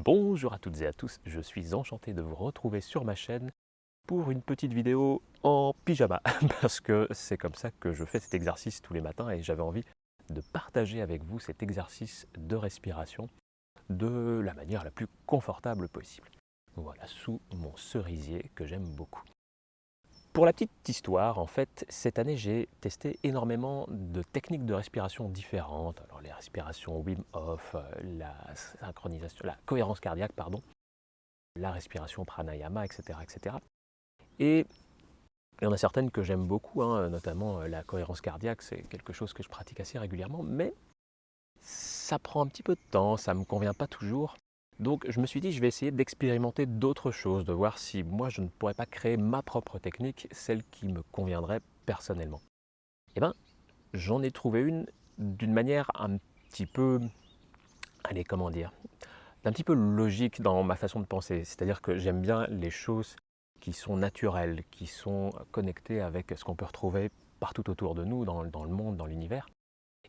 Bonjour à toutes et à tous, je suis enchanté de vous retrouver sur ma chaîne pour une petite vidéo en pyjama parce que c'est comme ça que je fais cet exercice tous les matins et j'avais envie de partager avec vous cet exercice de respiration de la manière la plus confortable possible. Voilà, sous mon cerisier que j'aime beaucoup. Pour la petite histoire, en fait, cette année, j'ai testé énormément de techniques de respiration différentes. Alors, les respirations Wim Hof, la synchronisation, la cohérence cardiaque, pardon, la respiration pranayama, etc., etc. Et il y en a certaines que j'aime beaucoup, hein, notamment la cohérence cardiaque, c'est quelque chose que je pratique assez régulièrement, mais ça prend un petit peu de temps, ça ne me convient pas toujours. Donc je me suis dit, je vais essayer d'expérimenter d'autres choses, de voir si moi je ne pourrais pas créer ma propre technique, celle qui me conviendrait personnellement. Eh bien, j'en ai trouvé une d'une manière un petit peu, allez, comment dire, un petit peu logique dans ma façon de penser. C'est-à-dire que j'aime bien les choses qui sont naturelles, qui sont connectées avec ce qu'on peut retrouver partout autour de nous, dans le monde, dans l'univers.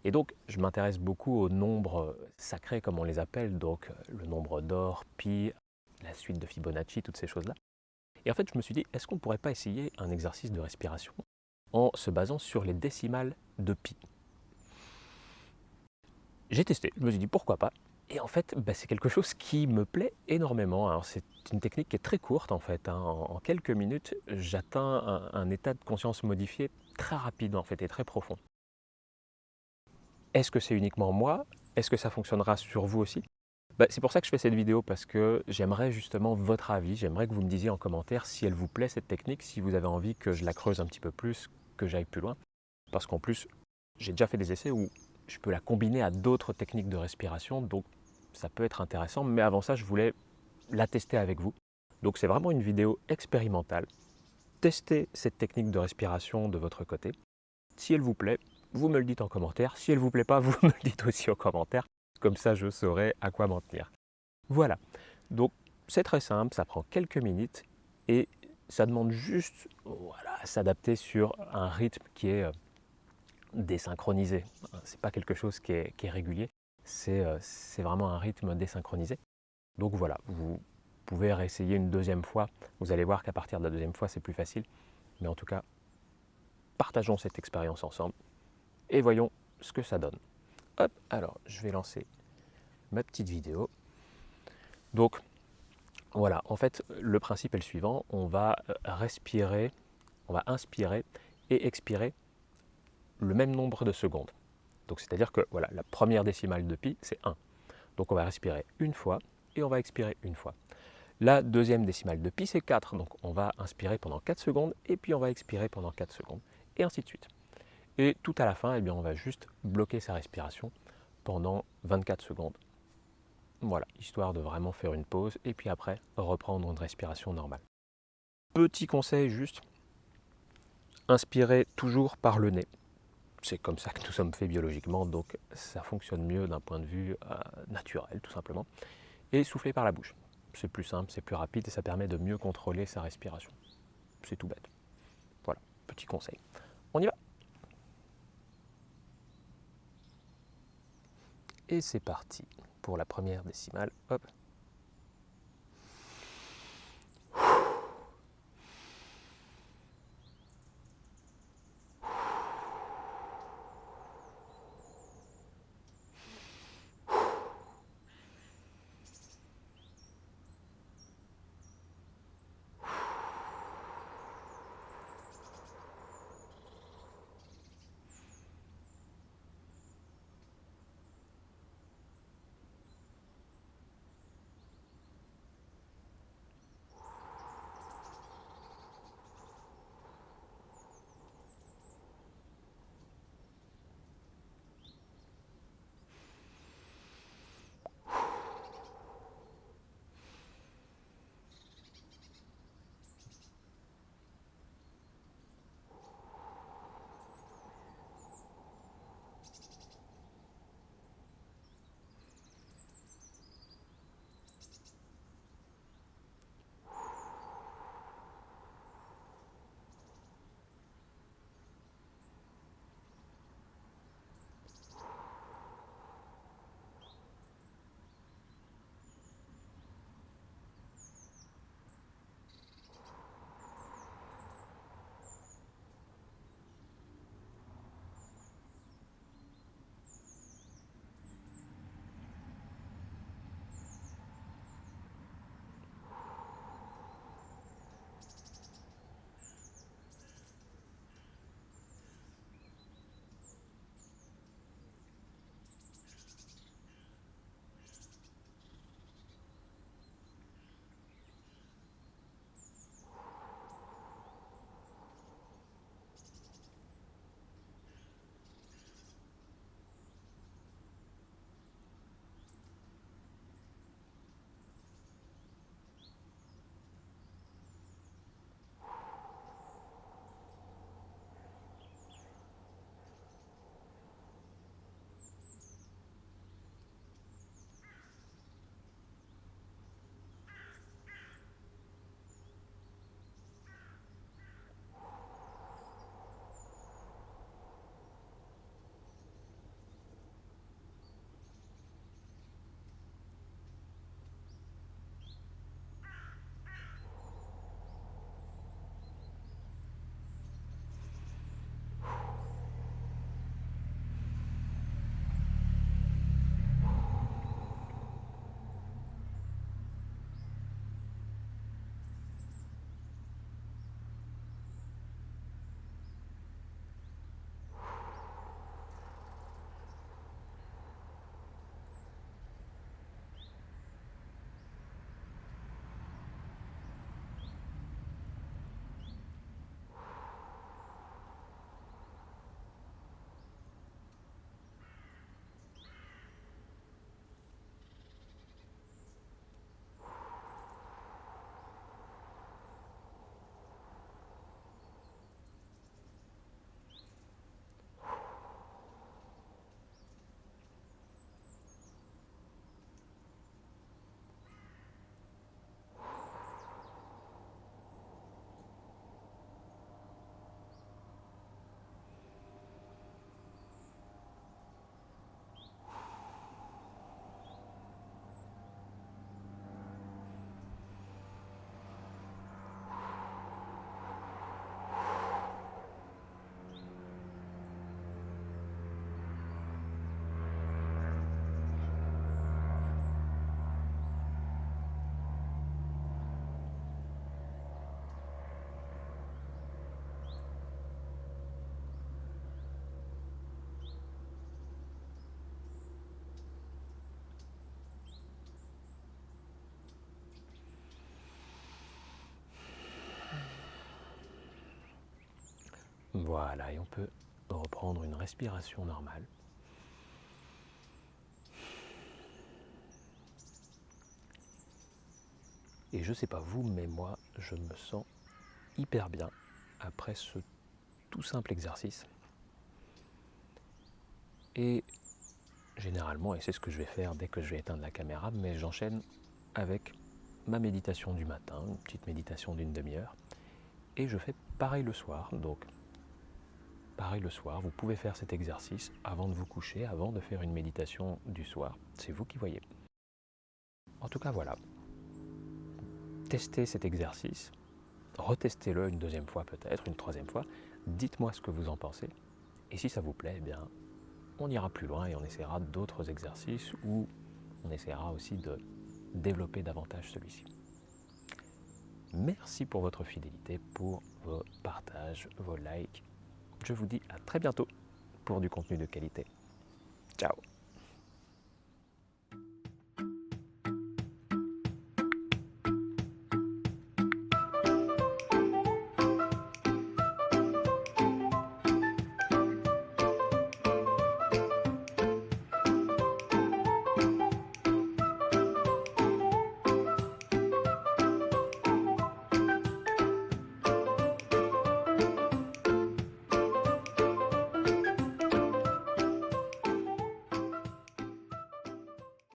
Et donc, je m'intéresse beaucoup aux nombres sacrés, comme on les appelle, donc le nombre d'or, pi, la suite de Fibonacci, toutes ces choses-là. Et en fait, je me suis dit, est-ce qu'on ne pourrait pas essayer un exercice de respiration en se basant sur les décimales de pi? J'ai testé, je me suis dit pourquoi pas. Et en fait, c'est quelque chose qui me plaît énormément. Alors, c'est une technique qui est très courte en fait, hein. En quelques minutes, j'atteins un état de conscience modifié très rapide en fait et très profond. Est-ce que c'est uniquement moi? Est-ce que ça fonctionnera sur vous aussi? C'est pour ça que je fais cette vidéo, parce que j'aimerais justement votre avis. J'aimerais que vous me disiez en commentaire si elle vous plaît cette technique, si vous avez envie que je la creuse un petit peu plus, que j'aille plus loin. Parce qu'en plus, j'ai déjà fait des essais où je peux la combiner à d'autres techniques de respiration, donc ça peut être intéressant. Mais avant ça, je voulais la tester avec vous. Donc c'est vraiment une vidéo expérimentale. Testez cette technique de respiration de votre côté. Si elle vous plaît, vous me le dites en commentaire. Si elle ne vous plaît pas, vous me le dites aussi en commentaire. Comme ça, je saurai à quoi m'en tenir. Voilà. Donc, c'est très simple, ça prend quelques minutes et ça demande juste à s'adapter sur un rythme qui est désynchronisé. Ce n'est pas quelque chose qui est régulier, c'est vraiment un rythme désynchronisé. Donc voilà, vous pouvez réessayer une deuxième fois. Vous allez voir qu'à partir de la deuxième fois, c'est plus facile. Mais en tout cas, partageons cette expérience ensemble et voyons ce que ça donne. Hop, alors je vais lancer ma petite vidéo. Donc voilà, en fait, le principe est le suivant, on va respirer, on va inspirer et expirer le même nombre de secondes. Donc c'est-à-dire que voilà, la première décimale de pi, c'est 1. Donc on va respirer une fois et on va expirer une fois. La deuxième décimale de pi, c'est 4. Donc on va inspirer pendant 4 secondes et puis on va expirer pendant 4 secondes. Et ainsi de suite. Et tout à la fin, eh bien, on va juste bloquer sa respiration pendant 24 secondes. Voilà, histoire de vraiment faire une pause et puis après reprendre une respiration normale. Petit conseil juste, inspirez toujours par le nez. C'est comme ça que nous sommes faits biologiquement, donc ça fonctionne mieux d'un point de vue naturel tout simplement. Et soufflez par la bouche. C'est plus simple, c'est plus rapide et ça permet de mieux contrôler sa respiration. C'est tout bête. Voilà, petit conseil. On y va. Et c'est parti pour la première décimale. Hop. Voilà, et on peut reprendre une respiration normale. Et je sais pas vous, mais moi, je me sens hyper bien après ce tout simple exercice. Et généralement, et c'est ce que je vais faire dès que je vais éteindre la caméra, mais j'enchaîne avec ma méditation du matin, une petite méditation d'une demi-heure. Et je fais pareil le soir, donc pareil le soir, vous pouvez faire cet exercice avant de vous coucher, avant de faire une méditation du soir. C'est vous qui voyez. En tout cas, voilà. Testez cet exercice, retestez-le une deuxième fois peut-être, une troisième fois. Dites-moi ce que vous en pensez. Et si ça vous plaît, eh bien, on ira plus loin et on essaiera d'autres exercices ou on essaiera aussi de développer davantage celui-ci. Merci pour votre fidélité, pour vos partages, vos likes. Je vous dis à très bientôt pour du contenu de qualité. Ciao!